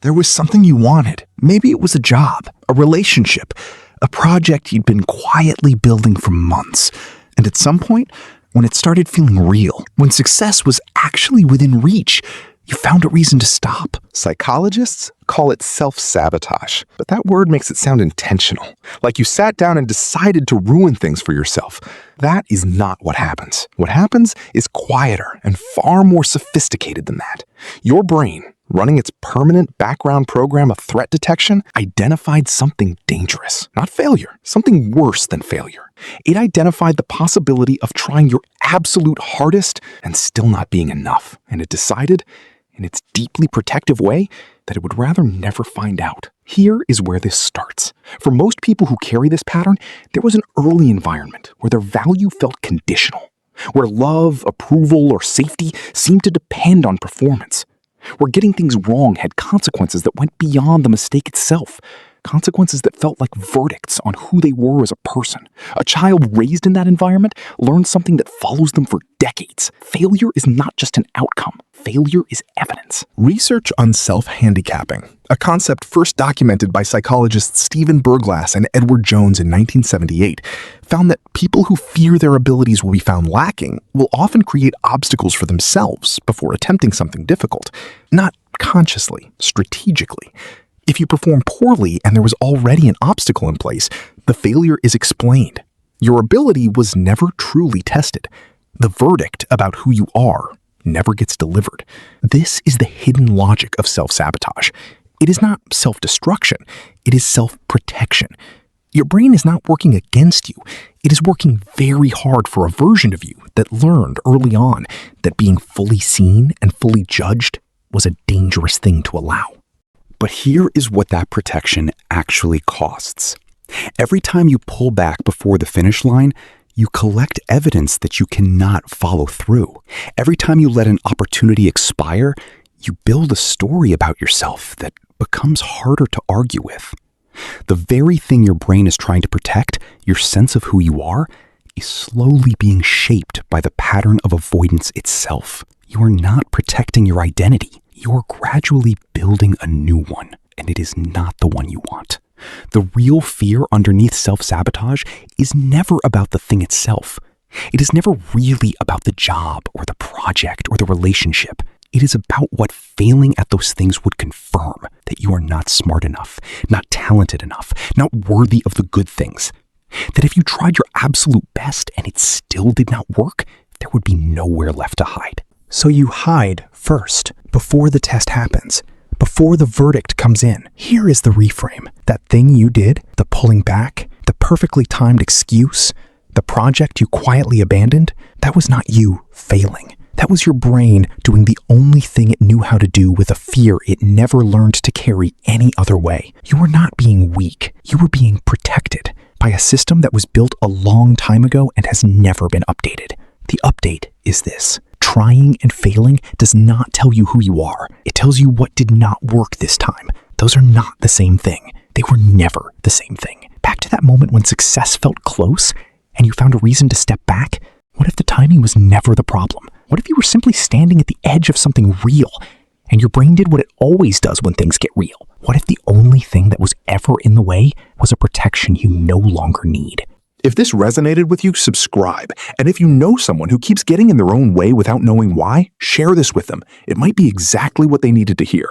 There was something you wanted. Maybe it was a job, a relationship, a project you'd been quietly building for months. And at some point, when it started feeling real, when success was actually within reach, you found a reason to stop. Psychologists call it self-sabotage, but that word makes it sound intentional, like you sat down and decided to ruin things for yourself. That is not what happens. What happens is quieter and far more sophisticated than that. Your brain, running its permanent background program of threat detection, identified something dangerous, not failure, something worse than failure. It identified the possibility of trying your absolute hardest and still not being enough, and it decided, in its deeply protective way, that it would rather never find out. Here is where this starts. For most people who carry this pattern, there was an early environment where their value felt conditional, where love, approval, or safety seemed to depend on performance, where getting things wrong had consequences that went beyond the mistake itself, consequences that felt like verdicts on who they were as a person. A child raised in that environment learns something that follows them for decades. Failure is not just an outcome. Failure is evidence. Research on self-handicapping, a concept first documented by psychologists Stephen Berglass and Edward Jones in 1978, found that people who fear their abilities will be found lacking will often create obstacles for themselves before attempting something difficult, not consciously, strategically. If you perform poorly and there was already an obstacle in place, the failure is explained. Your ability was never truly tested. The verdict about who you are never gets delivered. This is the hidden logic of self-sabotage. It is not self-destruction. It is self-protection. Your brain is not working against you. It is working very hard for a version of you that learned early on that being fully seen and fully judged was a dangerous thing to allow. But here is what that protection actually costs. Every time you pull back before the finish line, you collect evidence that you cannot follow through. Every time you let an opportunity expire, you build a story about yourself that becomes harder to argue with. The very thing your brain is trying to protect, your sense of who you are, is slowly being shaped by the pattern of avoidance itself. You are not protecting your identity. You're gradually building a new one, and it is not the one you want. The real fear underneath self-sabotage is never about the thing itself. It is never really about the job or the project or the relationship. It is about what failing at those things would confirm, that you are not smart enough, not talented enough, not worthy of the good things. That if you tried your absolute best and it still did not work, there would be nowhere left to hide. So you hide first, before the test happens, before the verdict comes in. Here is the reframe. That thing you did, the pulling back, the perfectly timed excuse, the project you quietly abandoned, that was not you failing. That was your brain doing the only thing it knew how to do with a fear it never learned to carry any other way. You were not being weak. You were being protected by a system that was built a long time ago and has never been updated. The update is this. Trying and failing does not tell you who you are. It tells you what did not work this time. Those are not the same thing. They were never the same thing. Back to that moment when success felt close and you found a reason to step back. What if the timing was never the problem? What if you were simply standing at the edge of something real and your brain did what it always does when things get real? What if the only thing that was ever in the way was a protection you no longer need? If this resonated with you, subscribe. And if you know someone who keeps getting in their own way without knowing why, share this with them. It might be exactly what they needed to hear.